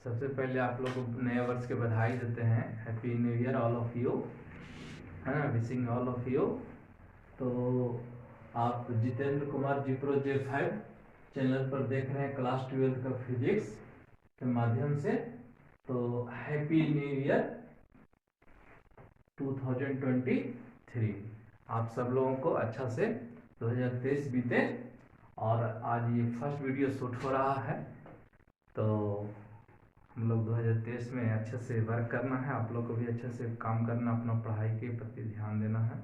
सबसे पहले आप लोग को नए वर्ष के बधाई देते हैं। Happy new year all of you, है ना। Wishing all of you. तो आप जितेंद्र कुमार जीप्रो J5 चैनल पर देख रहे हैं क्लास 12 का फिजिक्स के माध्यम से। तो हैप्पी न्यू ईयर 2023। आप सब लोगों को अच्छा से 2023 बीते। और आज ये फर्स्ट वीडियो शूट हो रहा है, तो हम लोग 2023 में अच्छे से वर्क करना है। आप लोग को भी अच्छे से काम करना, अपना पढ़ाई के प्रति ध्यान देना है।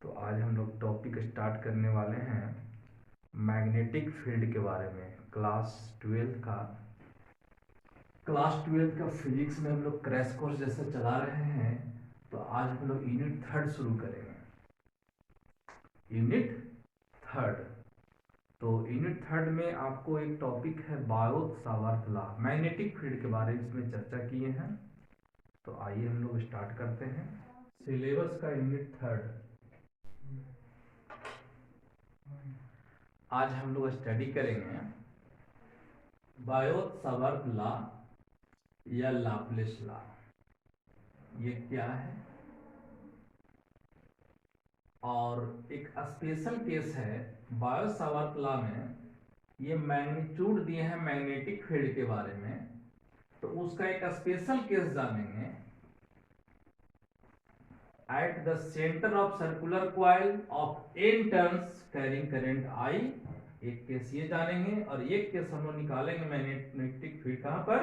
तो आज हम लोग टॉपिक स्टार्ट करने वाले हैं मैग्नेटिक फील्ड के बारे में। क्लास 12 का फिजिक्स में हम लोग क्रैश कोर्स जैसे चला रहे हैं। तो आज हम लोग यूनिट 3 शुरू करेंगे। यूनिट 3। तो यूनिट 3 में आपको एक टॉपिक है बायोट-सावर्त लॉ, मैग्नेटिक फील्ड के बारे में इसमें चर्चा किए हैं। तो आइए हम लोग स्टार्ट करते हैं सिलेबस का यूनिट 3। आज हम लोग स्टडी करेंगे बायोट-सावर्त लॉ या लाप्लेस लॉ। ये क्या है, और एक स्पेशल केस है बायोट-सावर्त लॉ में। ये मैग्नीट्यूड दिए हैं मैग्नेटिक फील्ड के बारे में, तो उसका एक स्पेशल केस जानेंगे। At the centre of circular coil of n turns carrying current I, एक केस ये जानेंगे। और एक केस हम लोग निकालेंगे मैग्नेटिक फील्ड कहां पर,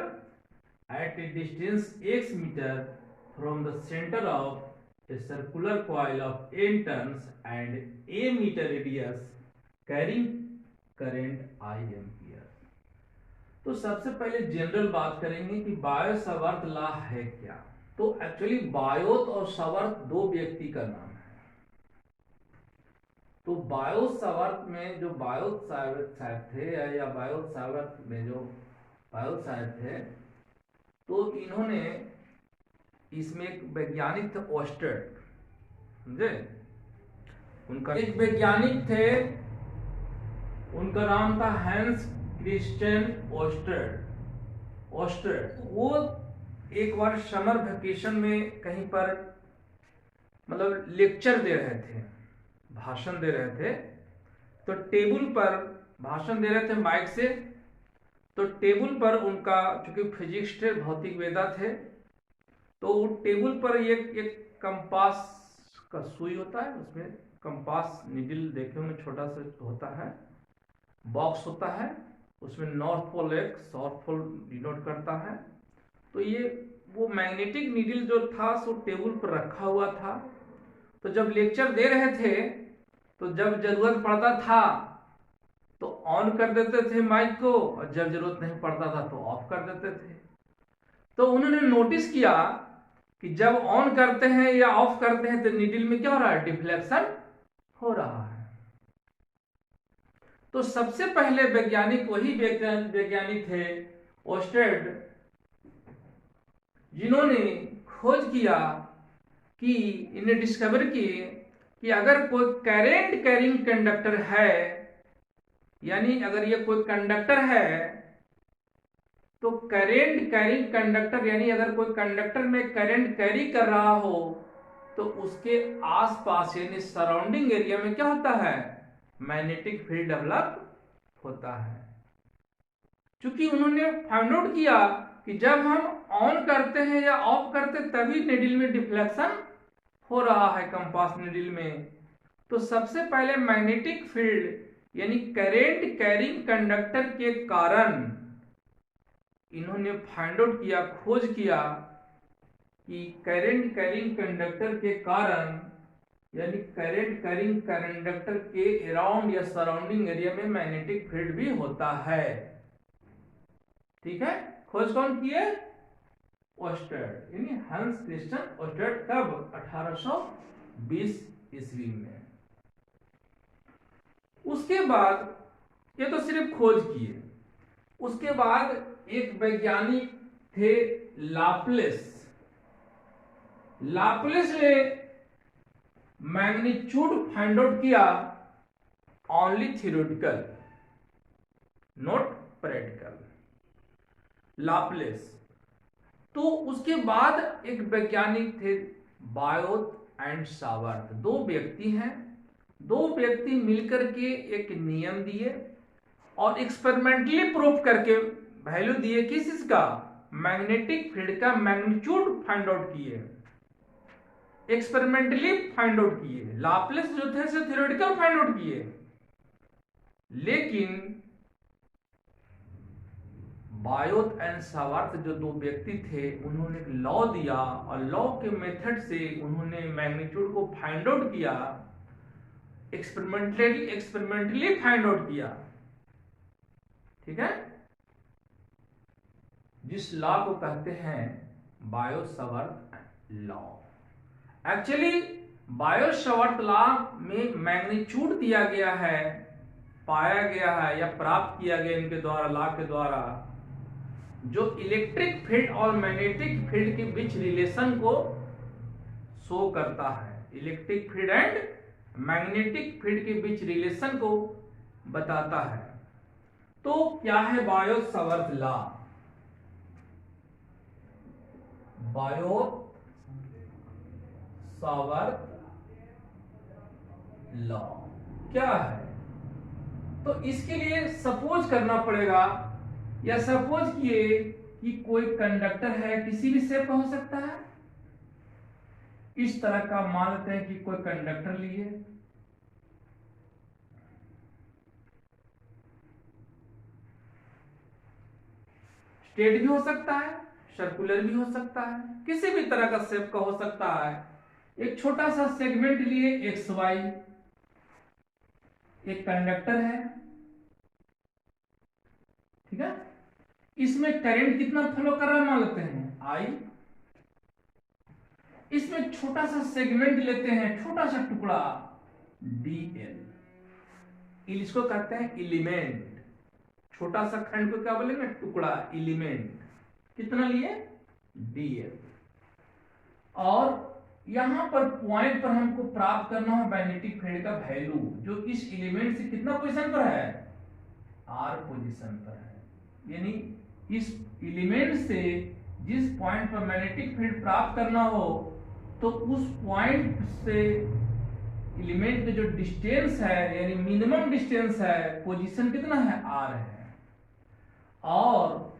at a distance x metre from the centre of a circular coil of n turns and a meter radius carrying current I ampere। तो सबसे पहले जनरल बात करेंगे कि बायोट-सावर्त लॉ है क्या। तो एक्चुअली बायोट और सावर्त दो व्यक्ति का नाम है। तो बायोट-सावर्त में जो बायोट-सावर्त थे या बायोट-सावर्त में जो बायोट-सावर्त थे, तो इन्होंने इसमें एक वैज्ञानिक थे ऑस्टेड, समझे। उनका एक वैज्ञानिक थे, उनका नाम था हैंस क्रिस्टियन ऑस्टेड। वो एक बार समर वेकेशन में कहीं पर मतलब लेक्चर दे रहे थे, भाषण दे रहे थे। तो टेबल पर भाषण दे रहे थे माइक से। तो टेबल पर उनका, चूंकि फिजिक्स थे, भौतिक वेदा थे, तो टेबल पर एक कंपास का सुई होता है, उसमें कंपास निडल देखे होंगे, छोटा सा होता है, बॉक्स होता है, उसमें नॉर्थ पोल एक साउथ पोल डिनोट करता है। तो ये वो मैग्नेटिक नीडल जो था सो टेबल पर रखा हुआ था। तो जब लेक्चर दे रहे थे, तो जब जरूरत पड़ता था तो ऑन कर देते थे माइक को, और जब जरूरत नहीं पड़ता था तो ऑफ कर देते थे। तो उन्होंने नोटिस किया कि जब ऑन करते हैं या ऑफ करते हैं तो नीडल में क्या हो रहा है, डिफ्लेक्शन हो रहा है। तो सबसे पहले वैज्ञानिक वही वैज्ञानिक थे ऑस्टेड, जिन्होंने खोज किया कि इन्हें डिस्कवर किए कि अगर कोई करंट कैरिंग कंडक्टर है, यानी अगर ये कोई कंडक्टर है, तो करंट कैरिंग कंडक्टर यानी अगर कोई कंडक्टर में करंट कैरी कर रहा हो, तो उसके आसपास यानी सराउंडिंग एरिया में क्या होता है, मैग्नेटिक फील्ड डेवलप होता है। क्योंकि उन्होंने फाइंड आउट किया कि जब हम ऑन करते हैं या ऑफ करते तभी नीडल में डिफ्लेक्शन हो रहा है, कंपास नीडल में। तो सबसे पहले मैग्नेटिक फील्ड यानी करंट कैरिंग कंडक्टर के कारण इन्होंने फाइंड आउट किया, खोज किया कि करंट कैरिंग कंडक्टर के कारण यानी करंट कैरिंग कंडक्टर के अराउंड या सराउंडिंग एरिया में मैग्नेटिक फील्ड भी होता है। ठीक है, खोज कौन किए, ऑस्टेड, यानी हैंस क्रिस्टियन ऑस्टेड। कब, 1820 ईस्वी में। उसके बाद ये तो सिर्फ खोज किए। उसके बाद एक वैज्ञानिक थे लाप्लेस ने मैग्नीट्यूड फाइंड आउट किया, only theoretical, not practical. Laplace. तो उसके बाद एक वैज्ञानिक थे बायोट एंड सावर्त, दो व्यक्ति हैं, दो व्यक्ति मिलकर के एक नियम दिए और एक्सपेरिमेंटली प्रूव करके वैल्यू दिए, किस चीज का, मैग्नेटिक फील्ड का मैग्नीट्यूड फाइंड आउट किए, एक्सपेरिमेंटली फाइंड आउट किए। लाप्लेस जो थे थ्योरेटिकल फाइंड आउट किए, लेकिन बायोट एंड सावर्त जो दो व्यक्ति थे उन्होंने एक लॉ दिया और लॉ के मेथड से उन्होंने मैग्नीट्यूड को फाइंड आउट किया, एक्सपेरिमेंटली फाइंड आउट किया। ठीक है, जिस लॉ को कहते हैं Biot Savart law. Actually Biot Savart law में मैग्नीट्यूड दिया गया है, पाया गया है या प्राप्त किया गया इनके द्वारा, लॉ के द्वारा, जो इलेक्ट्रिक फील्ड और मैग्नेटिक फील्ड के बीच रिलेशन को शो करता है, electric field and magnetic field के बीच रिलेशन को बताता है। तो क्या है Biot Savart law? Biot Savart law क्या है? तो इसके लिए सपोज करना पड़ेगा, या सपोज किए कि कोई कंडक्टर है, किसी भी शेप का हो सकता है, इस तरह का मान लेते हैं कि कोई कंडक्टर लिए, स्ट्रेट भी हो सकता है, सर्कुलर भी हो सकता है, किसी भी तरह का शेप का हो सकता है। एक छोटा सा सेगमेंट लिए एक्स वाई, एक कंडक्टर है, ठीक है, इसमें करंट कितना फ्लो कर रहा है मान लेते हैं आई, इसमें छोटा सा सेगमेंट लेते हैं, छोटा सा टुकड़ा डीएल, इसको कहते हैं एलिमेंट, छोटा सा खंड को क्या बोलेंगे, टुकड़ा, एलिमेंट, कितना लिए डीएल। और यहां पर पॉइंट पर हमको प्राप्त करना है मैग्नेटिक फील्ड का वैल्यू, जो इस एलिमेंट से कितना पोजीशन पर है, आर पोजीशन पर है। यानी इस एलिमेंट से जिस पॉइंट पर मैग्नेटिक फील्ड प्राप्त करना हो, तो उस पॉइंट से एलिमेंट के जो डिस्टेंस है, यानी मिनिमम डिस्टेंस है, पोजीशन कितना है, आर है। और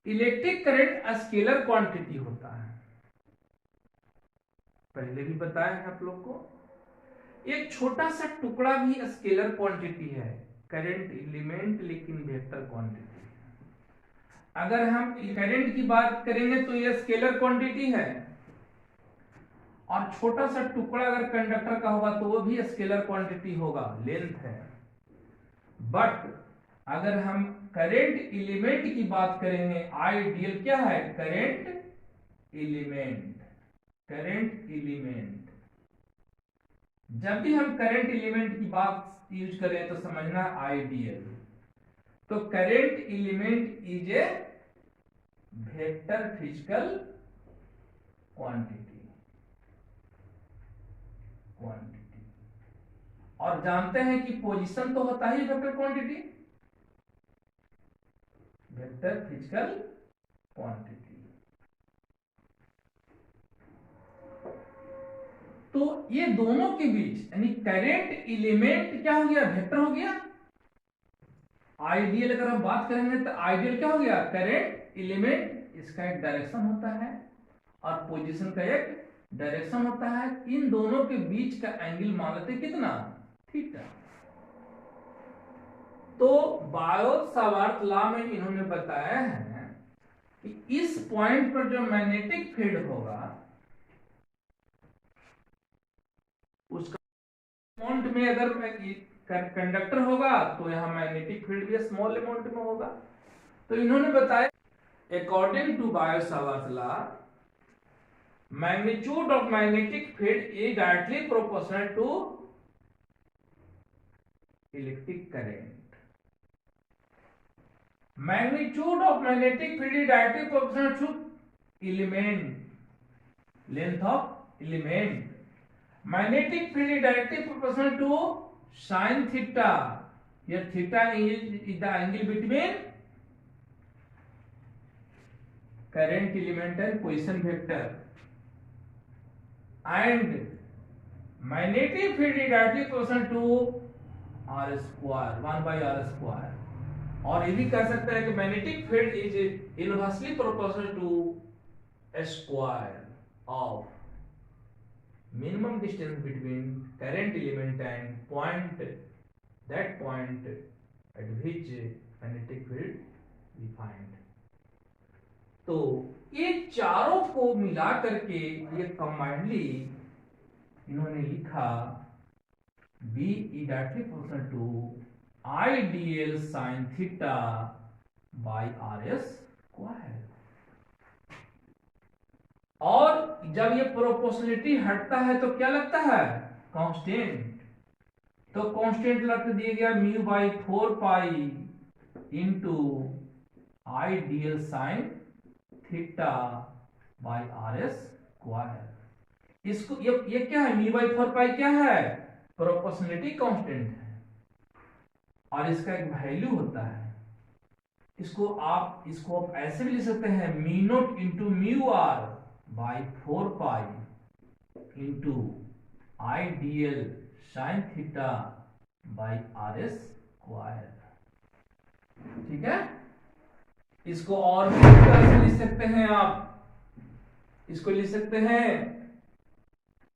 इलेक्ट्रिक करंट स्केलर क्वांटिटी होता है, पहले भी बताया है आप लोग को। एक छोटा सा टुकड़ा भी स्केलर क्वांटिटी है, करंट एलिमेंट लेकिन वेक्टर क्वांटिटी है। अगर हम करंट की बात करेंगे तो यह स्केलर क्वांटिटी है, और छोटा सा टुकड़ा अगर कंडक्टर का होगा तो वो भी स्केलर क्वांटिटी होगा, लेंथ है। बट अगर हम करंट एलिमेंट की बात करेंगे, आइडियल क्या है, करंट एलिमेंट, करंट एलिमेंट। जब भी हम करंट एलिमेंट की बात यूज करें तो समझना आइडियल। तो current element is a vector physical quantity, और जानते हैं कि पोजीशन तो होता ही vector quantity, vector physical quantity. तो ये दोनों के बीच, यानी करंट एलिमेंट क्या हो गया, वेक्टर हो गया। आइडियल अगर हम बात करेंगे तो आइडियल क्या हो गया, करंट एलिमेंट, इसका एक डायरेक्शन होता है और पोजीशन का एक डायरेक्शन होता है। इन दोनों के बीच का एंगल मान लेते कितना, थीटा। तो बायोट सावर्त लॉ में इन्होंने बताया है कि इस पॉइंट पर जो मैग्नेटिक फील्ड होगा उसका अमाउंट में, अगर कंडक्टर होगा तो यहां मैग्नेटिक फील्ड भी स्मॉल अमाउंट में होगा। तो इन्होंने बताया according to Biot Savart law, magnitude of magnetic field is directly proportional to electric current. Magnitude of magnetic field is directly proportional to element, length of element. Magnetic field is directly proportional to sin theta. Here theta is the angle between current element and position vector and magnetic field is directly proportional to R square 1/r²। और ये भी कह सकते हैं कि magnetic field is inversely proportional to square of minimum distance between current element and point, that point at which magnetic field we find। तो ये चारों को मिला करके ये कंबाइंडली इन्होंने लिखा B is directly proportional to IDL sin theta by RS square। और जब ये प्रोपोर्शनलिटी हटता है तो क्या लगता है? कांस्टेंट। तो कांस्टेंट रख दिया गया mu by 4 pi into I DL sine theta by R S square. इसको ये क्या है? म्यू बाई 4 पाई क्या है? प्रोपोर्शनलिटी कांस्टेंट है और इसका एक वैल्यू होता है। इसको आप ऐसे भी लिख सकते हैं mu naught into mu R by 4 pi into I D L sine theta by R S square. ठीक है, इसको और भी तरह से लिख सकते हैं आप। इसको लिख सकते हैं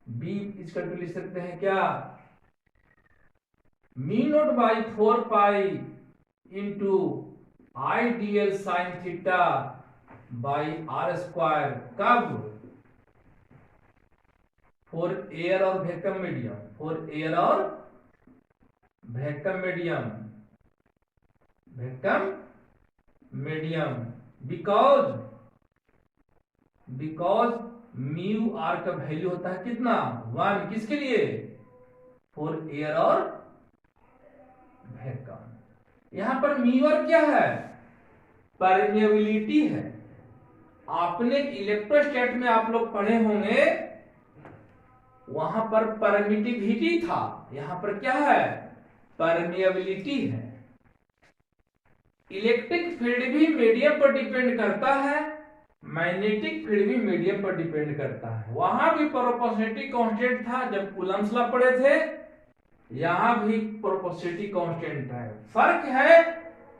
बी इसका टू लिख सकते हैं क्या? Mu naught by 4 pi into I D L sine theta by are square. कब? फॉर एयर और वैक्यूम मीडियम, फॉर एयर और vacuum medium, vacuum medium because mu R का वैल्यू होता है कितना? 1। किसके लिए? फॉर एयर और वैक्यूम। यहां पर म्यू आर क्या है? परमेबिलिटी है। आपने इलेक्ट्रोस्टैट में आप लोग पढ़े होंगे, वहां पर परमिटिविटी था, यहां पर क्या है? परमिएबिलिटी है। इलेक्ट्रिक फील्ड भी मीडियम पर डिपेंड करता है, मैग्नेटिक फील्ड भी मीडियम पर डिपेंड करता है। वहां भी प्रोपोर्शनलिटी कांस्टेंट था जब कूलम्स लॉ पढ़े थे, यहां भी प्रोपोर्शनलिटी कांस्टेंट है। फर्क है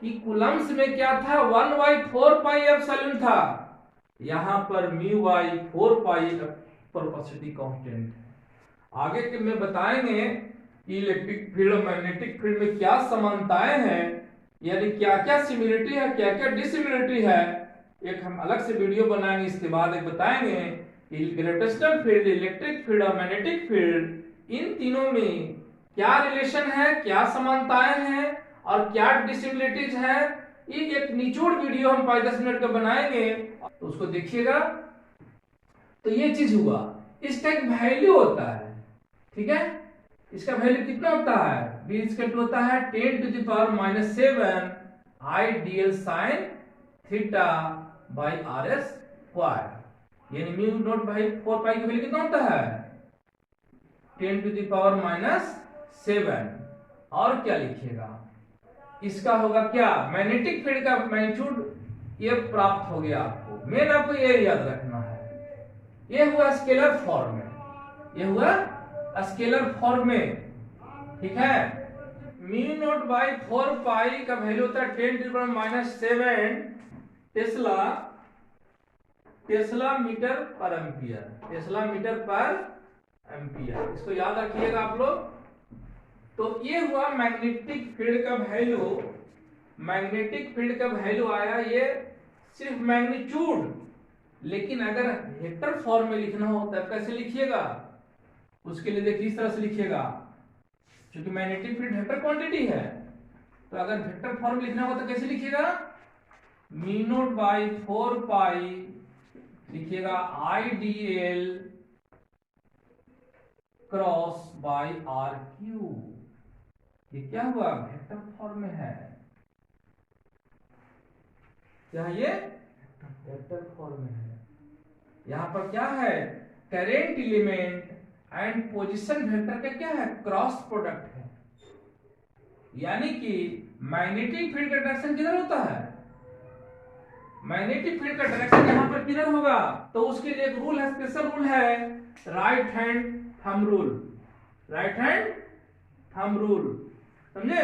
कि कूलम्स में क्या था? 1/4 पाई एप्सिलॉन था, यहां पर mu by 4 pi proportionality constant है। आगे के में बताएंगे कि इलेक्ट्रिक फील्ड और मैग्नेटिक फील्ड में क्या समानताएं हैं, यानी क्या क्या सिमिलरिटी है, क्या क्या डिसिमिलरिटी है। एक हम अलग से वीडियो बनाएंगे, इसके बाद एक बताएंगे कि ग्रेविटेशनल फील्ड, इलेक्ट्रिक फील्ड और मैग्नेटिक फील्ड, इन तीनों में क्या रिलेशन है, क्या समानताएं हैं और क्या डिसिमिलरिटीज है। ये एक निचोड़ वीडियो हम 5-10 मिनट का बनाएंगे, तो उसको देखिएगा। तो ये चीज हुआ, इसका एक वैल्यू होता है। ठीक है, इसका वैल्यू कितना होता है? b इक्वल होता है 10⁻⁷ I DL sine theta by R S square. यानी म्यू नॉट बाई 4 पाई का वैल्यू कितना होता है? 10⁻⁷। और क्या लिखिएगा? इसका होगा क्या? मैग्नेटिक फील्ड का मैग्नीट्यूड ये प्राप्त हो गया आपको। मेन आपको ये याद रखना है। ये हुआ स्केलर फॉर्म में, ये हुआ स्केलर फॉर्म में। ठीक है, म्यू नॉट बाई 4 पाई का वैल्यू होता है 10⁻⁷ टेस्ला मीटर पर एम्पियर, टेस्ला मीटर पर एम्पियर। इसको याद रखिएगा आप लोग। तो ये हुआ मैग्नेटिक फील्ड का वैल्यू। मैग्नेटिक फील्ड का वैल्यू आया ये सिर्फ मैग्नीट्यूड, लेकिन अगर वेक्टर फॉर्म में लिखना हो तब कैसे लिखिएगा? उसके लिए देखिए इस तरह से लिखिएगा, क्योंकि मैग्नेटिक फील्ड वेक्टर क्वांटिटी है। तो अगर वेक्टर फॉर्म लिखना हो तो कैसे लिखिएगा? म्यू नॉट बाई 4 पाई लिखिएगा I D L cross by R cube. ये क्या हुआ? वेक्टर फॉर्म में है। क्या ये वेक्टर फॉर्म में है? यहां पर क्या है? Current element and position vector का क्या है? क्रॉस प्रोडक्ट है। यानी कि मैग्नेटिक फील्ड का डायरेक्शन किधर होता है? मैग्नेटिक फील्ड का डायरेक्शन यहाँ पर किधर होगा, तो उसके लिए एक रूल है, स्पेशल रूल है, right hand thumb rule, right hand thumb rule, समझे।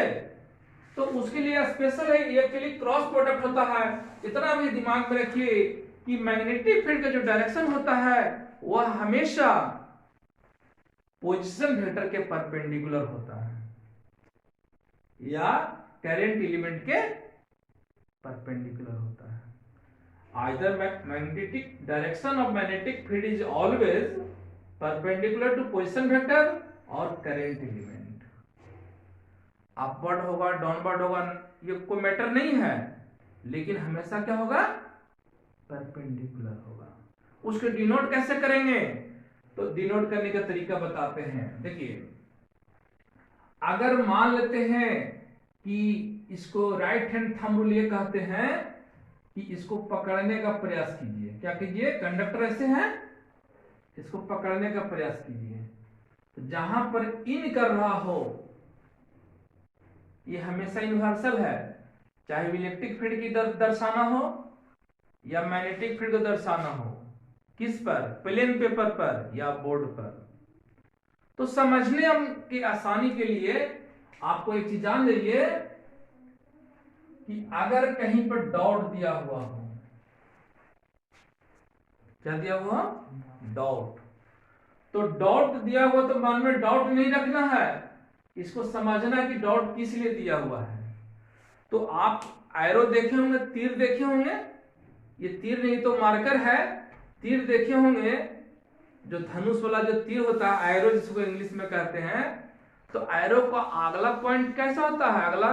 तो उसके लिए स्पेशल है, ये एक्चुअली क्रॉस प्रोडक्ट होता है। इतना भी दिमाग में रखिए कि मैग्नेटिक फील्ड का जो डायरेक्शन होता है वह हमेशा पोजीशन वेक्टर के परपेंडिकुलर होता है या करंट एलिमेंट के परपेंडिकुलर होता है। Either magnetic direction of magnetic field is always perpendicular to position vector और current element। अपवर्ड होगा डाउनवर्ड होगा ये कोई मैटर नहीं है, लेकिन हमेशा क्या होगा, परपेंडिकुलर होगा। उसको डिनोट कैसे करेंगे, तो डिनोट करने का तरीका बताते हैं। देखिए, अगर मान लेते हैं कि इसको राइट हैंड थंब रूल ये कहते हैं कि इसको पकड़ने का प्रयास कीजिए, क्या कीजिए, कंडक्टर ऐसे हैं, इसको पकड़ने का प्रयास कीजिए, तो जहां पर इन कर रहा हो ये हमेशा यूनिवर्सल है, चाहे इलेक्ट्रिक फील्ड की दर्शाना हो या मैग्नेटिक फील्ड को दर्शाना हो, किस पर, प्लेन पेपर पर या बोर्ड पर। तो समझने की आसानी के लिए आपको एक चीज जान लीजिए कि अगर कहीं पर डॉट दिया हुआ हो, क्या दिया हुआ, डॉट, तो डॉट दिया हुआ तो मन में डॉट नहीं रखना है, इसको समझना कि डॉट किस लिए दिया हुआ है। तो आप एरो देखे होंगे, तीर देखे होंगे, ये तीर नहीं तो मार्कर है, तीर देखे होंगे, जो धनुष वाला जो तीर होता है, एरो जिसको इंग्लिश में कहते हैं, तो एरो का अगला पॉइंट कैसा होता है, अगला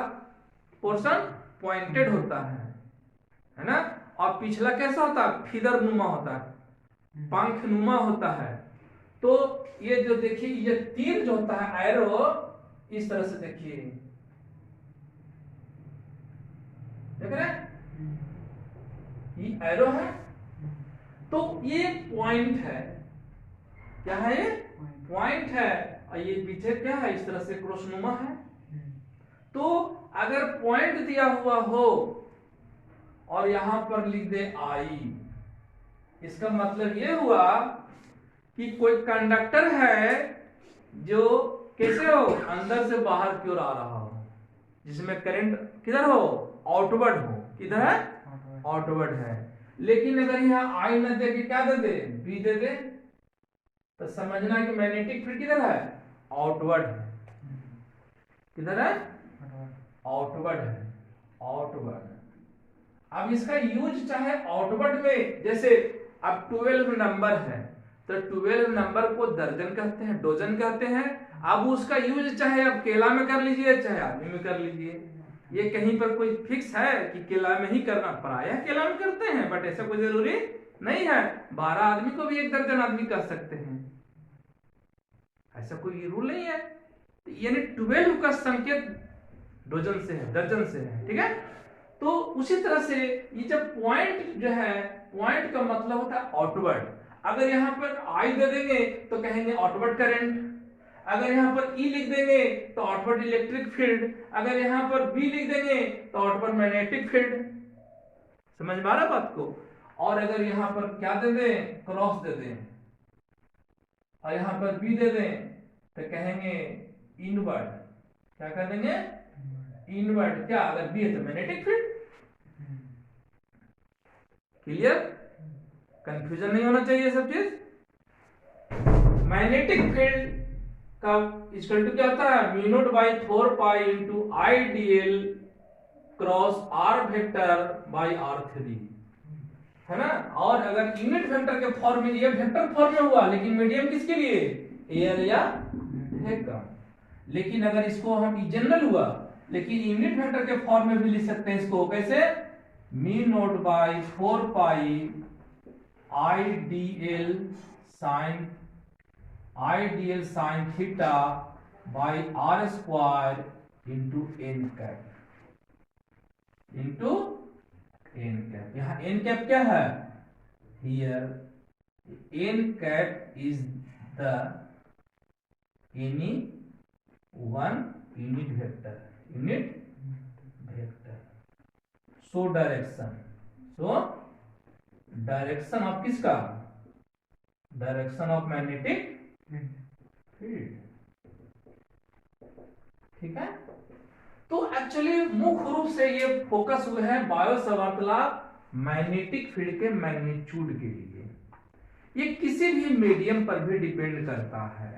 पोर्शन पॉइंटेड होता है ना, और पिछला कैसा होता है, फीदर नुमा होता है, पंख नुमा होता है। तो ये जो देखिए ये तीर जो होता है एरो, इस तरह से देखिए, देख रहे हैं, ये एरो है, तो ये पॉइंट है, क्या है, ये पॉइंट है, और ये पीछे क्या है, इस तरह से क्रॉसनुमा है। तो अगर पॉइंट दिया हुआ हो और यहां पर लिख दे आई, इसका मतलब ये हुआ कि कोई कंडक्टर है जो कैसे हो, अंदर से बाहर की ओर आ रहा हो, जिसमें करंट किधर हो, आउटवर्ड हो, किधर है, आउटवर्ड है। लेकिन अगर यहाँ आई न दे के क्या दे दे, बी दे दे, तो समझना कि मैग्नेटिक फील्ड किधर है, आउटवर्ड है, किधर है, आउटवर्ड है, आउटवर्ड। अब इसका यूज चाहे आउटवर्ड में, जैसे अब 12 नंबर है, तो 12 नंबर को दर्जन कहते हैं, डोजन कहते हैं। अब उसका यूज चाहे आप केला में कर लीजिए, चाहे आदमी में कर लीजिए, ये कहीं पर कोई फिक्स है कि केला में ही करना, प्रायः केला में करते हैं, बट ऐसा कोई जरूरी नहीं है, 12 आदमी को भी 1 दर्जन आदमी कर सकते हैं, ऐसा कोई रूल नहीं है। यानी 12 का संकेत डोजन से है, दर्जन से है, ठीक है। तो उसी तरह से ये जब पॉइंट जो है, पॉइंट का मतलब होता है आउटवर्ड। अगर यहां पर आई दे देंगे तो कहेंगे आउटवर्ड करंट, अगर यहां पर ई लिख देंगे तो आउटवर्ड इलेक्ट्रिक फील्ड, अगर यहां पर बी लिख देंगे तो आउटवर्ड मैग्नेटिक फील्ड। समझ में आ रहा बात को। और अगर यहां पर क्या दे दें, क्रॉस दे दें, और यहां पर बी दे दें तो कहेंगे इनवर्ड, क्या कर देंगे, इनवर्ड। क्या, अगर बी है तो मैग्नेटिक फील्ड। क्लियर, कंफ्यूजन नहीं होना चाहिए सब चीज। मैग्नेटिक फील्ड का इक्वल टू क्या होता है, mu naught by 4 pi into I DL cross R vector by R3, है ना। और अगर यूनिट वेक्टर के फॉर्म में, ये वेक्टर फॉर्म में हुआ, लेकिन मीडियम किसके लिए, एयर या वैक्यूम। लेकिन अगर इसको हम जनरल हुआ, लेकिन यूनिट वेक्टर के फॉर्म में भी लिख सकते हैं इसको, कैसे, mu naught by 4 pi I DL sine theta by are square into N cap, into N cap. यहां एन कैप क्या है, here N cap is the any one unit vector, unit vector. So so direction of किसका, direction of magnetic field. ठीक है, तो actually मुख्य रूप से ये फोकस हुए हैं bio Savart law magnetic field के मैग्नीट्यूड के लिए। ये किसी भी मीडियम पर भी डिपेंड करता है।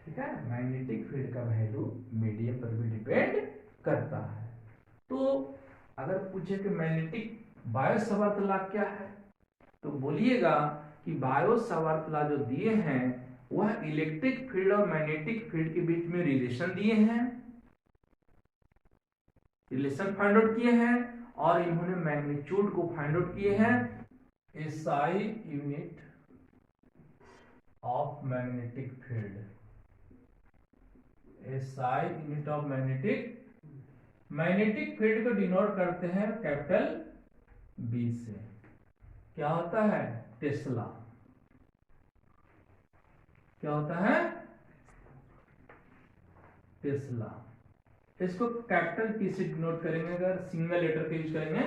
ठीक है, मैग्नेटिक फील्ड का वैल्यू मीडियम पर भी डिपेंड करता है। तो अगर पूछे कि मैग्नेटिक बायो सावर्त लॉ क्या है, तो बोलिएगा कि बायो सावर्त लॉ जो दिए हैं वह इलेक्ट्रिक फील्ड और मैग्नेटिक फील्ड के बीच में रिलेशन दिए हैं, रिलेशन फाइंड आउट किए हैं, और इन्होंने मैग्नीट्यूड को फाइंड आउट किए हैं। SI unit of magnetic field, SI unit of magnetic field को डिनोट करते हैं कैपिटल बी से। क्या होता है, टेस्ला। क्या होता है, टेस्ला। इसको कैपिटल टी से डिनोट करेंगे अगर सिंगल लेटर का यूज करेंगे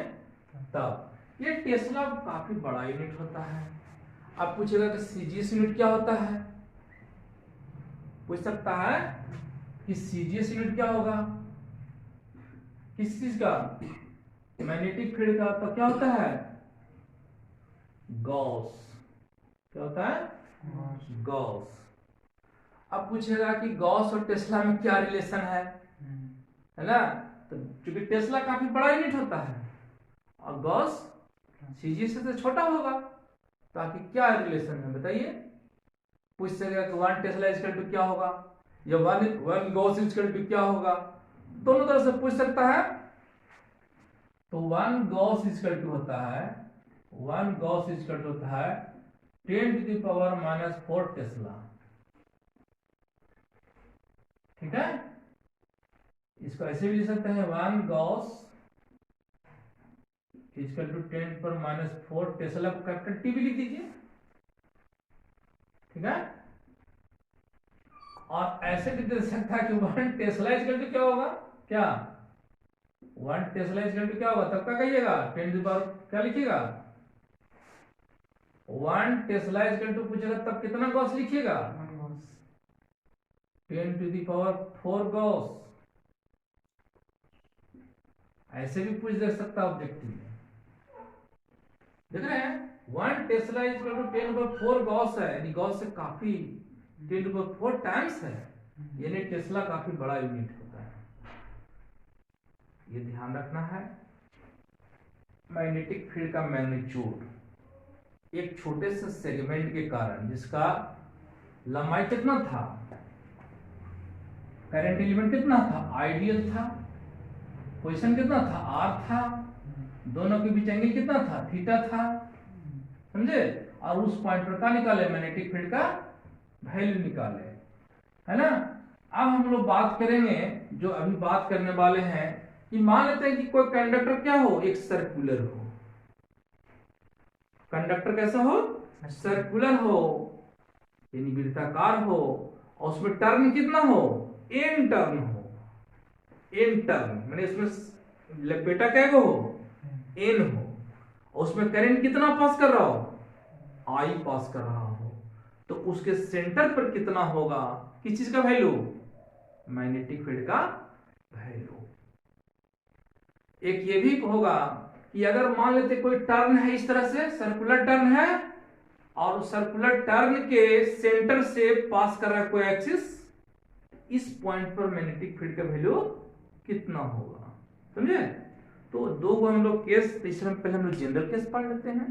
तब। ये टेस्ला काफी बड़ा यूनिट होता है। अब पूछेगा कि सीजीएस यूनिट क्या होता है, पूछ सकता है कि सीजीएस यूनिट क्या होगा, किस चीज का, मैग्नेटिक फील्ड का। तो क्या होता है, गॉस। क्या होता है, गॉस। अब पूछेगा कि गॉस और टेस्ला में क्या रिलेशन है ना। तो क्योंकि टेस्ला काफी बड़ा यूनिट होता है और गॉस सीजीएस से तो छोटा होगा, तो आखिर क्या रिलेशन है बताइए। पूछ सकेगा कि 1 टेस्ला इक्वल टू क्या होगा, या 1 गॉस इक्वल टू क्या होगा, दोनों तरह से पूछ सकता है। तो 1 गॉस इक्वल टू होता है, 1 गॉस इक्वल टू होता है 10⁻⁻⁴ टेस्ला। ठीक है, इसको ऐसे भी लिख सकते हैं 1 गॉस इक्वल टू 10⁻⁴ टेस्ला को कैपिटल टी भी लिख दीजिए। ठीक है, और ऐसे भी दे सकता है कि 1 टेस्ला इक्वल टू क्या होगा, क्या 1 टेस्ला इक्वल टू क्या होगा, तब क्या कहिएगा 10 क्या लिखिएगा 1 टेस्ला इक्वल टू पूछेगा तब कितना गॉस लिखिएगा 10⁴ गॉस। ऐसे भी पूछ दे सकता ऑब्जेक्टिव में। देख रहे हैं 1 टेस्ला इक्वल टू 10⁴ गॉस है, यानी गॉस से काफी 10⁴ टाइम्स है, यानी टेस्ला काफी बड़ा यूनिट होता है। ये ध्यान रखना है। मैग्नेटिक फील्ड का मैग्नीट्यूड एक छोटे से सेगमेंट के कारण, जिसका लंबाई कितना था, करंट एलिमेंट कितना था, आइडियल था, पोजीशन कितना था, आर था, दोनों के बीच एंगल कितना था, थीटा था, समझे। और उस पॉइंट पर क्या निकाले, मैग्नेटिक फील्ड का वैल्यू निकाले, है ना। अब हम लोग बात करेंगे, जो अभी बात करने वाले हैं, कि मान लेते हैं कि कोई कंडक्टर क्या हो, एक सर्कुलर हो। कंडक्टर कैसा हो, सर्कुलर हो, यानी वृत्ताकार हो, और उसमें टर्न कितना हो, एन टर्न हो। एन टर्न मैंने इसमें लपेटा क्या हो, एन हो, और उसमें करंट कितना पास कर रहा हो, आई पास कर रहा हो। तो उसके सेंटर पर कितना होगा, किस चीज का वैल्यू, मैग्नेटिक फील्ड का वैल्यू। एक ये भी होगा कि अगर मान लेते कोई टर्न है, इस तरह से सर्कुलर टर्न है, और सर्कुलर टर्न के सेंटर से पास कर रहा है कोई एक्सिस, इस पॉइंट पर मैग्नेटिक फील्ड का वैल्यू कितना होगा, समझे। तो दो हम लोग केस, तीसरे में पहले हम लोग जनरल केस पढ़ लेते हैं।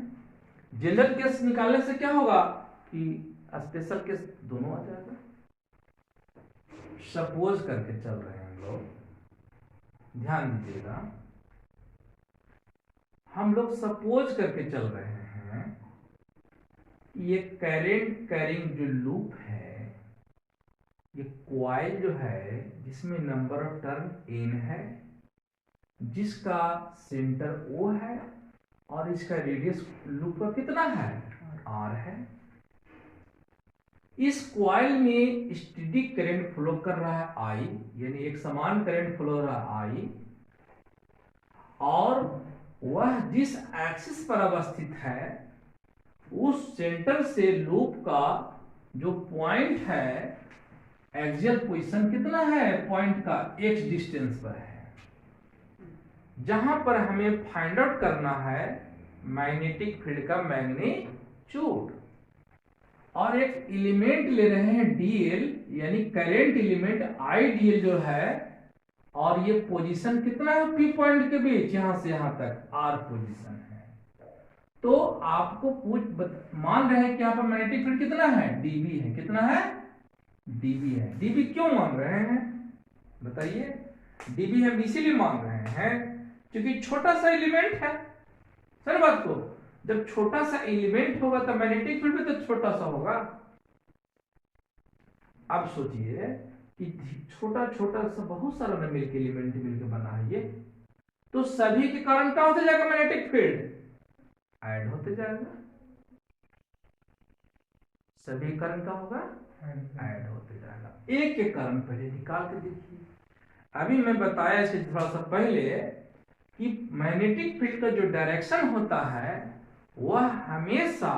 जनरल केस निकालने से क्या होगा कि स्पेशल केस दोनों आ जाएगा। सपोज करके चल रहे हैं हम लोग, ध्यान दीजिएगा, हम लोग सपोज करके चल रहे हैं, ये करंट कैरिंग जो लूप है, ये क्वाइल जो है, जिसमें नंबर ऑफ टर्न n है, जिसका सेंटर O है, और इसका रेडियस लूप का कितना है, R है। इस क्वाइल में स्टेडी करंट फ्लो कर रहा है I, यानी एक समान करंट फ्लो हो रहा है I, और वह जिस एक्सिस पर अवस्थित है उस सेंटर से लूप का जो पॉइंट है एक्सियल पोजीशन कितना है पॉइंट का x डिस्टेंस पर है, जहां पर हमें फाइंड आउट करना है मैग्नेटिक फील्ड का मैग्नीट्यूड। और एक एलिमेंट ले रहे हैं dl यानी करेंट एलिमेंट idl जो है, और ये पोजीशन कितना है p पॉइंट के बीच, यहां से यहां तक r पोजीशन है। तो आपको मान रहे हैं कि यहाँ पर मैग्नेटिक फील्ड कितना है dB है, कितना है dB है। dB क्यों मान रहे हैं बताइए, dB हम इसीलिए मान रहे हैं क्योंकि छोटा सा एलिमेंट है। सर बात को, जब छोटा सा एलिमेंट होगा तो मैग्नेटिक फील्ड भी तो छोटा सा होगा। अब सोचिए कि छोटा छोटा सा बहुत सारा मिलके एलिमेंट मिलके बना है ये, तो सभी के कारण क्या होते जाएगा मैग्नेटिक फील्ड ऐड होते जाएगा, सभी कारण क्या होगा ऐड होते जाएगा। एक के कारण पहले निकाल के देखिए। अभी मैं बताया इसके थोड़ा सा पहले कि मैग्नेटिक फील्ड का जो डायरेक्शन होता है वह हमेशा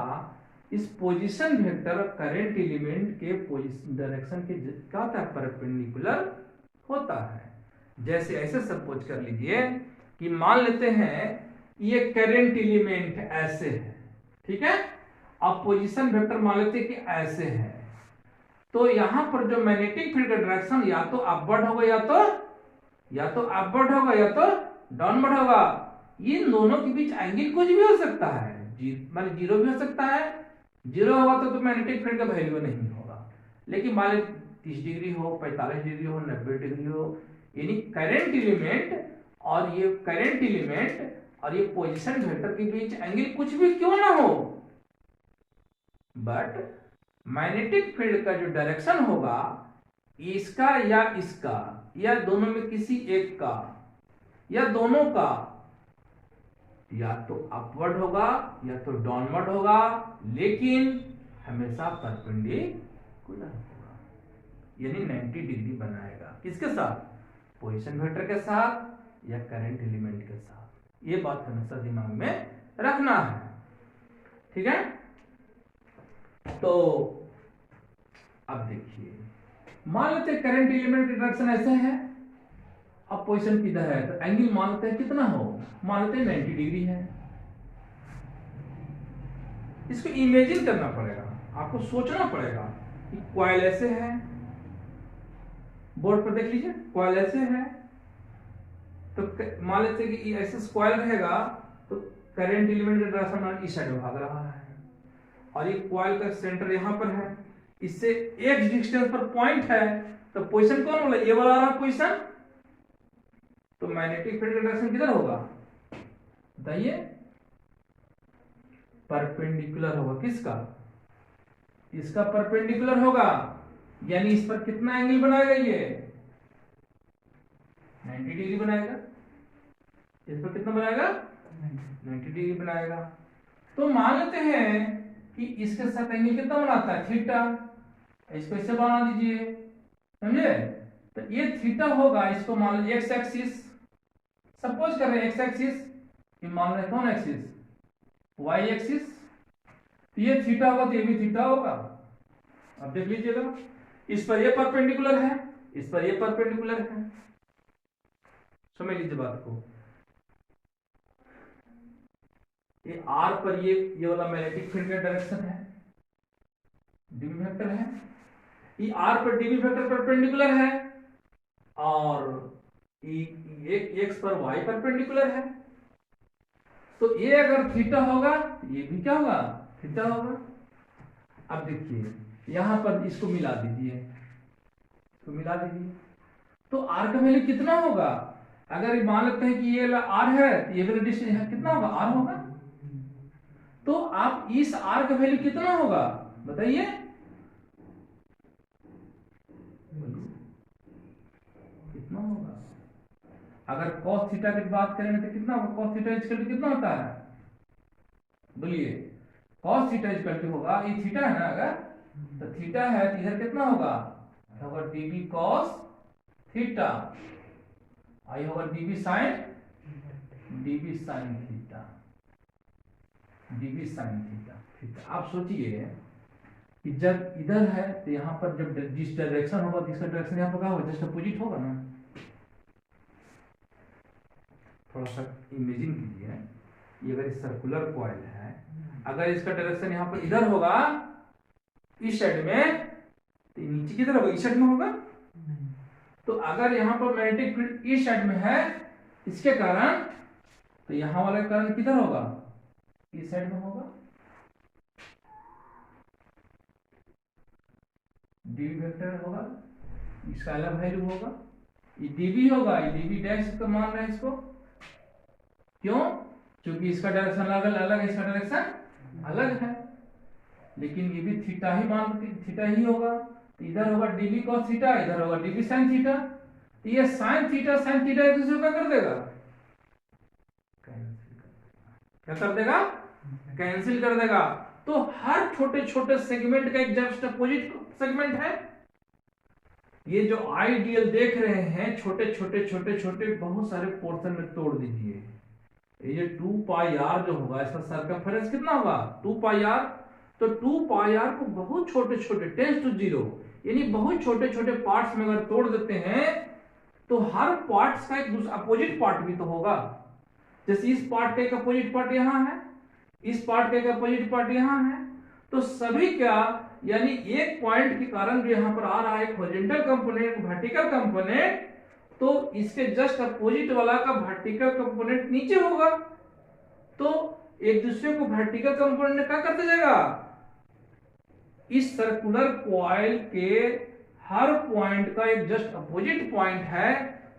इस पोजीशन वेक्टर करंट एलिमेंट के पोजीशन डायरेक्शन के क्या होता है परपेंडिकुलर होता है। जैसे ऐसे सपोज कर लीजिए कि मान लेते हैं ये करंट एलिमेंट ऐसे है, ठीक है, अब पोजीशन वेक्टर मान लेते हैं कि ऐसे है, तो यहां पर जो मैग्नेटिक फील्ड का डायरेक्शन या तो अपवर्ड होगा या तो अपवर्ड होगा या तो डाउनवर्ड होगा। इन दोनों के बीच एंगल कुछ भी हो सकता है, मान जीरो भी हो सकता है, जीरो होगा तो मैग्नेटिक फील्ड का वैल्यू नहीं होगा। लेकिन मान ली 30 डिग्री हो, 45 डिग्री हो, 90 डिग्री हो, यानी करंट एलिमेंट और ये पोजीशन वेक्टर के बीच एंगल कुछ भी क्यों ना हो, बट मैग्नेटिक फील्ड का जो डायरेक्शन होगा इसका या दोनों में किसी एक का या दोनों का, या तो अपवर्ड होगा या तो डाउनवर्ड होगा, लेकिन हमेशा परपेंडिकुलर होगा, यानी 90 डिग्री बनाएगा। किसके साथ, पोजीशन वेक्टर के साथ या करंट एलिमेंट के साथ। ये बात हमेशा दिमाग में रखना है, ठीक है। तो अब देखिए, मान लेते करंट एलिमेंट की डायरेक्शन ऐसे है, अब पोजीशन किधर है, तो एंगल मान लेते हैं कितना हो, मान लेते हैं 90 डिग्री है। इसको इमेजिन करना पड़ेगा, आपको सोचना पड़ेगा कि कॉइल ऐसे है, बोर्ड पर देख लीजिए कॉइल ऐसे है, तो मान लेते हैं कि ऐसे कॉइल रहेगा तो करंट एलिमेंट का डायरेक्शन इस साइड में भाग रहा है, और ये कॉइल का सेंटर यहां पर है, इससे एक डिस्टेंस पर पॉइंट है, तो पोजीशन कौन वाला, ये वाला रहा पोजीशन, तो मैग्नेटिक फील्ड का डायरेक्शन किधर होगा बताइए, परपेंडिकुलर होगा। किसका, इसका परपेंडिकुलर होगा, यानी इस पर कितना एंगल बनाएगा, ये 90 डिग्री बनाएगा। इस पर कितना बनाएगा 90 डिग्री बनाएगा। तो मान लेते हैं कि इसके साथ एंगल कितना बनाता है थीटा, इसको इससे बना दीजिए, समझे। तो ये थीटा होगा, इसको मान लीजिए एक्स एक्सिस, सपोज कर रहे हैं एक्स एक्सिस, ये मान रहे कौन एक्सिस, वाई एक्सिस, तो ये थीटा होगा तो ये भी थीटा होगा। अब देख लीजिएगा, इस पर ये परपेंडिकुलर है, इस पर ये परपेंडिकुलर है, समझ लीजिए बात को। ये आर पर ये वाला मैग्नेटिक फील्ड का डायरेक्शन है, डीबी वेक्टर है, ये आर पर डीबी वेक्टर परपेंडिकुलर है, और एक्स पर वाई परपेंडिकुलर है, तो ये अगर थीटा होगा तो ये भी क्या होगा थीटा होगा। अब देखिए यहां पर इसको मिला दीजिए, इसको मिला दीजिए, तो आर का वैल्यू कितना होगा, अगर मान लेते हैं कि ये आर है, ये वाला डिस्टेंस कितना होगा आर होगा, तो आप इस आर का वैल्यू कितना होगा बताइए, कितना होगा। अगर cos थीटा की बात करें तो कितना होगा, cos थीटा इक्वल टू कितना होता है बोलिए, cos थीटा इक्वल टू होगा, ये थीटा है ना, अगर तो थीटा है तो इधर कितना होगा db cos थीटा, आई होगा db sin dB sine theta, dB sine theta. ठीक है, आप सोचिए कि जब इधर है तो यहाँ पर जब जिस डायरेक्शन होगा तो इसका डायरेक्शन यहाँ पर क्या होगा, जस्ट अपोजिट होगा ना। थोड़ा सा इमेजिन कीजिए, ये अगर सर्कुलर कॉइल है, अगर इसका डायरेक्शन यहाँ पर इधर होगा इस साइड में, तो नीचे किधर होगा, इस साइड में होगा। तो अगर यहाँ पर मैग्नेटिक फील्ड इस साइड में है इसके कारण, तो यहाँ वाला कारण किधर होगा, इस साइड में होगा। डीबी वेक्टर होगा, इसका अलग वैल्यू होगा, ये डीबी होगा, ये डीबी डैश का मान रहे हैं इसको, क्यों, क्योंकि इसका डायरेक्शन अलग है, इसका डायरेक्शन अलग है, लेकिन ये भी थीटा ही मान, थीटा ही होगा। तो इधर होगा डीबी कॉस थीटा, इधर होगा डीबी साइन थीटा। तो ये साइन थीटा एक दूसरे को कर देगा, क्या कर देगा, कैंसिल कर देगा। तो हर छोटे छोटे सेगमेंट का एक जस्ट अपोजिट सेगमेंट है। ये जो आइडियल देख रहे हैं छोटे छोटे बहुत सारे पोर्शन में तोड़ दीजिए। ये 2 पाई आर जो होगा, इसका सर्कमफेरेंस कितना होगा, 2 पाई आर। तो 2 पाई आर को बहुत छोटे छोटे 10⁻�0 यानी बहुत छोटे छोटे पार्ट्स में अगर तोड़ देते हैं तो हर पार्ट्स का एक अपोजिट पार्ट भी तो होगा। जैसे इस पार्ट का एक अपोजिट पार्ट यहाँ है, इस पार्ट का एक अपोजिट पार्ट यहाँ है, तो सभी क्या, यानी एक पॉइंट के कारण जो यहाँ पर आ रहा है हॉरिजॉन्टल कंपोनेंट, वर्टिकल कंपोनेंट, तो इसके जस्ट अपोजिट वाला का वर्टिकल कंपोनेंट नीचे होगा। तो एक दूसरे को वर्टिकल कंपोनेंट क्या करते जाएगा, इस सर्कुलर कॉइल के हर पॉइंट का एक जस्ट अपोजिट पॉइंट है,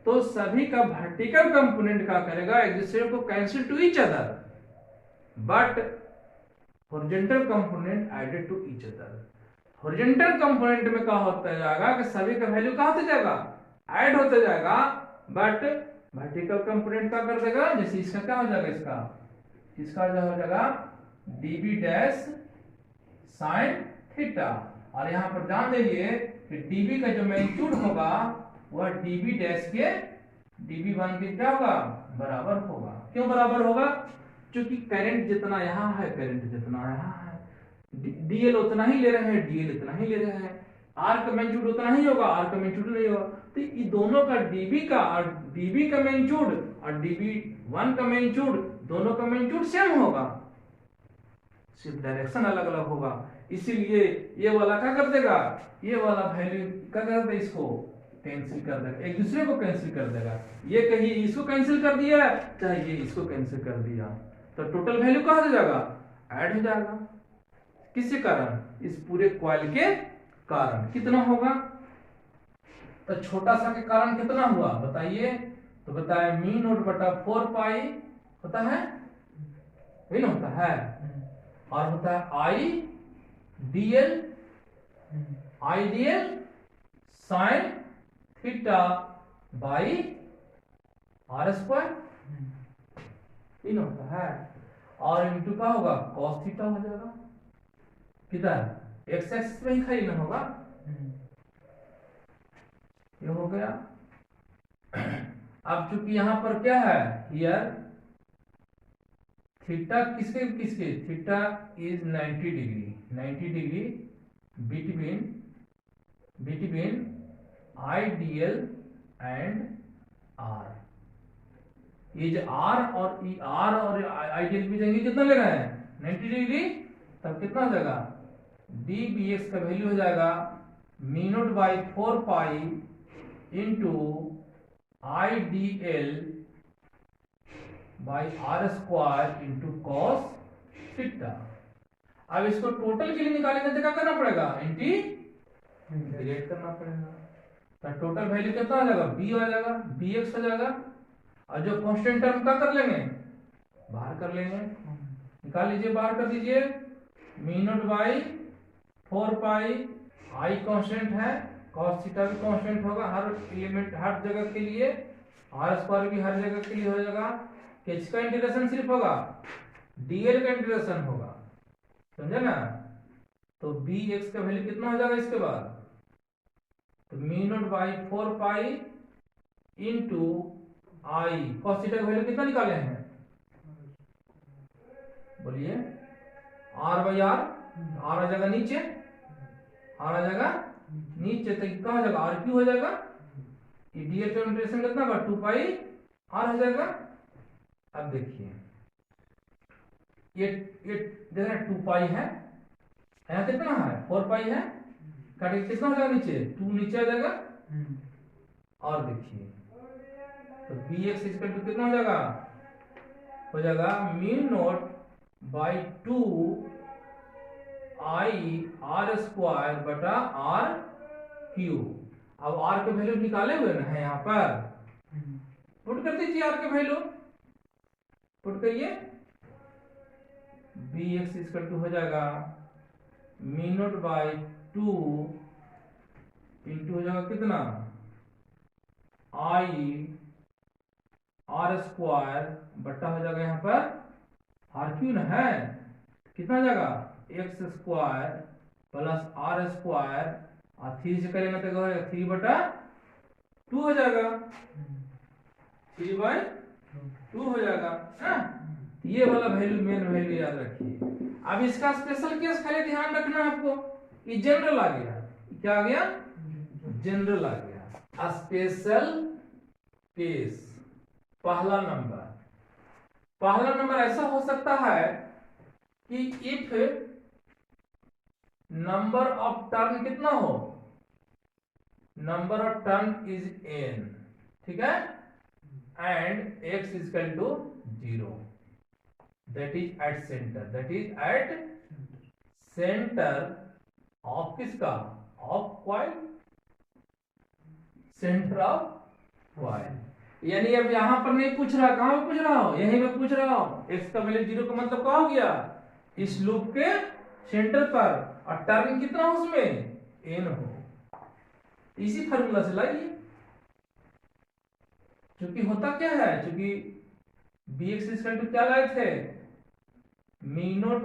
तो सभी का वर्टिकल कंपोनेंट क्या करेगा, एक दूसरे को cancel to each other, but horizontal component added to each other. Horizontal component में क्या होता जाएगा कि सभी का वैल्यू क्या होता जाएगा, ऐड होता जाएगा, बट वर्टिकल कंपोनेंट क्या कर देगा, जैसे इसका क्या हो जाएगा, इसका जो हो जाएगा डीबी डैश साइन थीटा। और यहां पर ध्यान देंगे कि डीबी का जो मैग्नीट्यूड होगा वह डीबी डैश के db1 के क्या होगा, बराबर होगा। क्यों बराबर होगा, क्योंकि करंट जितना यहाँ है, करंट जितना यहाँ है, डीएल उतना ही ले रहे हैं, डीएल इतना ही ले रहे हैं, आर का मैग्नीट्यूड उतना ही होगा, आर का मैग्नीट्यूड नहीं होगा। तो ये दोनों का डीबी का और डीबी का मैग्नीट्यूड और db1 का मैग्नीट्यूड, दोनों का मैग्नीट्यूड सेम होगा, सिर्फ डायरेक्शन अलग अलग होगा। इसीलिए ये वाला क्या कर देगा, ये वाला वैल्यू क्या कर देगा, इसको कैंसिल कर देगा, एक दूसरे को कैंसिल कर देगा। ये कहीं इसको कैंसिल कर दिया, चाहे ये इसको कैंसिल कर दिया, तो टोटल वैल्यू कहाँ हो जाएगा, ऐड हो जाएगा। किसके कारण, इस पूरे कॉइल के कारण। कितना होगा, तो छोटा सा के कारण कितना हुआ बताइए, तो बताए मी नोट बटा 4 पाई होता है, वही ना होता है, और होता है I DL sine theta by are square, इन होता है, और इनटू का होगा कॉस थीटा हो जाएगा, किधर एक्स एक्सिस में ही खाली ना होगा, ये हो गया। अब चूंकि यहां पर क्या है, हियर थीटा किसके किसके, theta is 90 degree between ideal and R. ये जो आर और आइडियल भी जाएंगे, कितना ले रहे हैं 90 डिग्री, तब कितना हो जाएगा, डी बी एक्स का वैल्यू हो जाएगा mu naught by 4 pi into I D l by are square into cos theta. अब इसको टोटल के लिए निकालेंगे तो क्या करना पड़ेगा, इंटीग्रेट करना पड़ेगा, तो टोटल वैल्यू कितना आ जाएगा, बी आ जाएगा, बी एक्स हो जाएगा, और जो कांस्टेंट टर्म क्या कर लेंगे, बाहर कर लेंगे, निकाल लीजिए, बाहर कर दीजिए, mu naught by 4 pi, I constant है, cos थीटा भी कांस्टेंट होगा हर एलिमेंट हर जगह के लिए, आर स्क्वायर भी हर जगह के लिए हो जाएगा, किसका इंटीग्रेशन सिर्फ होगा, डीएल का इंटीग्रेशन होगा, समझे ना। तो बी एक्स का वैल्यू कितना हो जाएगा इसके बाद, तो mu naught by 4 pi into I, cos theta का वैल्यू कितना निकाले हैं बोलिए आर बाई आर, आर आ जाएगा नीचे, आर आ जाएगा नीचे, तो क्या हो जाएगा आर क्यू हो जाएगा। डीएल का इंटीग्रेशन कितना होगा 2 पाई आर हो जाएगा। अब देखिए ये देखना 2 पाई है, यहाँ कितना है 4 पाई है, काटे कितना हो जाएगा नीचे 2 नीचे आ जाएगा। और देखिए तो बी एक्स इक्वल टू कितना हो जाएगा mu naught by 2 I r square बटा आर क्यू। अब आर के वैल्यू निकाले हुए ना है यहाँ पर, पुट कर दीजिए आर के वैल्यू, पुट करिए बी एक्स इक्वल टू हो जाएगा म्यू नॉट बाई 2 इंटू हो जाएगा कितना आई आर स्क्वायर बटा हो जाएगा यहाँ पर आर क्यू ना है, कितना हो जाएगा x square plus are square और 3 से करेंगे तो 3 बटा 2 हो जाएगा, 3 बाई 2 हो जाएगा ना। ये वाला वैल्यू मेन वैल्यू याद रखिए। अब इसका स्पेशल केस खाली ध्यान रखना आपको, ये जनरल आ गया, क्या आ गया जनरल आ गया। स्पेशल केस पहला नंबर ऐसा हो सकता है कि इफ नंबर ऑफ टर्न कितना हो, number of turn is n, ठीक है, and x is equal to 0, that is at centre of किसका of coil, centre of coil. यानी अब यहां पर नहीं पूछ रहा, कहां पूछ रहा हूं, यहीं पे पूछ रहा हूं। x का वैल्यू 0 का मतलब क्या हो गया इस लूप के सेंटर पर, और टर्न कितना हो उसमें n हो। इसी फार्मूला से लाइए, क्योंकि होता क्या है, क्योंकि bx इक्वल टू क्या लाए थे mu naught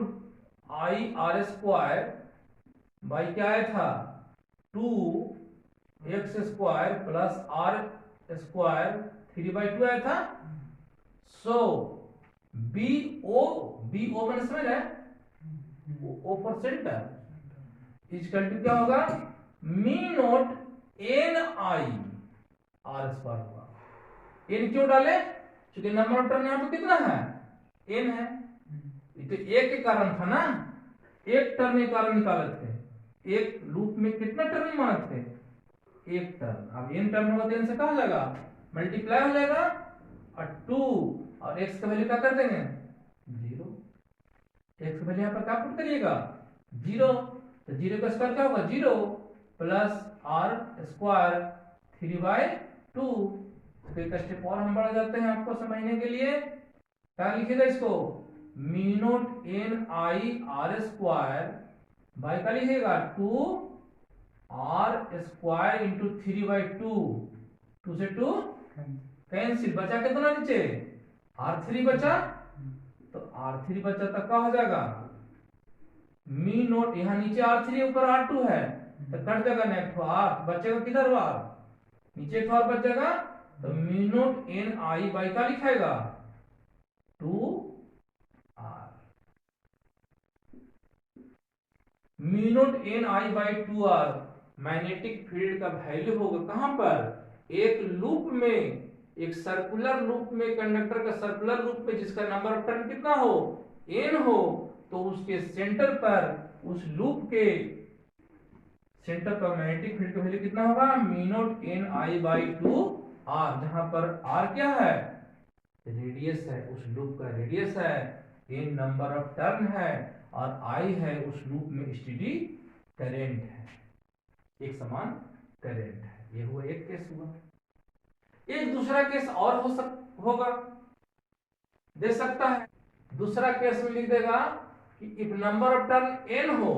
I r square by क्या आया था 2 x square plus are square 3 by 2 आया था। सो बी ओ मैंने समझ है O for centre equal to क्या होगा mu naught N I r square होगा। एन क्यों डाले, क्योंकि नंबर ऑफ टर्न यहाँ पे कितना है एन है, तो एक के कारण था ना, एक टर्न के कारण निकाले थे, एक लूप में कितना टर्न माने थे एक टर्न। अब एन टर्न होगा तो एन से क्या हो जाएगा मल्टीप्लाई हो जाएगा, और 2 और x का वैल्यू क्या कर देंगे 0, x का वैल्यू यहाँ पर क्या पुट करिएगा 0, तो 0 का स्क्वायर क्या होगा 0 प्लस आर स्क्वायर 3 बाई 2। तो एक स्टेप और हम बढ़ जाते हैं आपको समझने के लिए, क्या लिखेगा इसको mu naught N I r square by क्या लिखेगा 2 आर स्क्वायर इंटू 3 बाई 2, 2 से 2 कैंसिल, बचा कितना नीचे R3 बचा, तो R3 बचा तो क्या हो जाएगा मी नोट, यहाँ नीचे R3 ऊपर R2 है तो कट जाएगा ना एक R, बचेगा किधर R नीचे एक और बचेगा, तो mu naught N I by का लिखाएगा 2R, mu naught N I by 2R magnetic field का वैल्यू होगा कहां पर एक लूप में, एक सर्कुलर लूप में, कंडक्टर का सर्कुलर लूप में जिसका नंबर ऑफ टर्न कितना हो n हो, तो उसके सेंटर पर उस लूप के सेंटर पर मैग्नेटिक फील्ड का वैल्यू कितना होगा mu naught N I by 2R, जहां पर R क्या है रेडियस है, उस लूप का रेडियस है, n नंबर ऑफ टर्न है, और I है उस लूप में स्टेडी करंट है, एक समान करंट है। ये हुआ एक केस हुआ। एक दूसरा केस और होगा दे सकता है, दूसरा केस में लिख देगा कि if number of turn n हो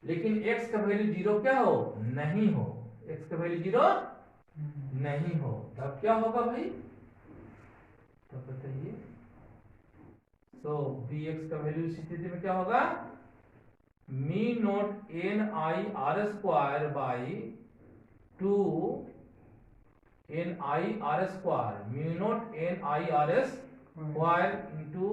लेकिन x का वैल्यू 0 क्या हो नहीं हो, x का वैल्यू 0 नहीं हो, तब क्या होगा भाई तो बताइए। तो bx का वैल्यू इस स्थिति में क्या होगा mu naught N I r square by 2 N I r square mu naught N I r square into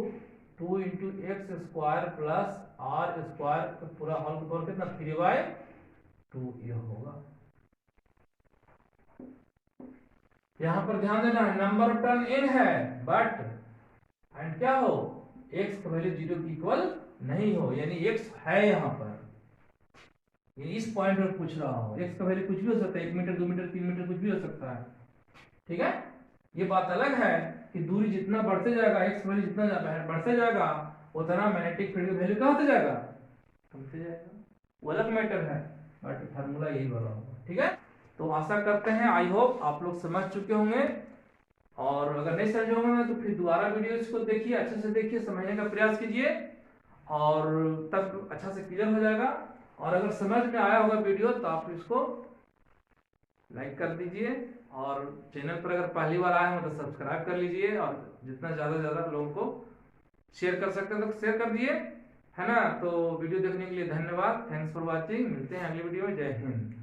2 into x square plus are square का पूरा होल का पावर कितना 3/2 ये होगा। यहां पर ध्यान देना है नंबर ऑफ टर्न n है बट एंड क्या हो x का वैल्यू 0 की इक्वल नहीं हो, यानी x है यहां पर, ये इस पॉइंट पर पूछ रहा हूं। x का वैल्यू कुछ भी हो सकता है, 1 मीटर 2 मीटर 3 मीटर कुछ भी हो सकता है, ठीक है। ये बात अलग है कि दूरी जितना बढ़ते जाएगा x वैल्यू जितना बढ़ते जाएगा उतना मैग्नेटिक फील्ड का वैल्यू क्या होता जाएगा, कमते जाएगा, वो अलग मैटर है, बट फार्मूला यही वाला होगा, ठीक है। तो आशा करते हैं आई होप आप लोग समझ चुके होंगे, और अगर नहीं समझे होंगे तो फिर दोबारा वीडियो इसको देखिए, अच्छे से देखिए, समझने का प्रयास कीजिए और तब अच्छा से क्लियर हो जाएगा। और अगर समझ में आया होगा वीडियो तो आप इसको लाइक कर दीजिए, और चैनल पर अगर पहली बार आए हो तो सब्सक्राइब कर लीजिए, और जितना ज़्यादा से ज़्यादा लोगों को शेयर कर सकते हैं तो शेयर कर दिए, है ना। तो वीडियो देखने के लिए धन्यवाद, थैंक्स फॉर वॉचिंग, मिलते हैं अगली वीडियो में, जय हिंद।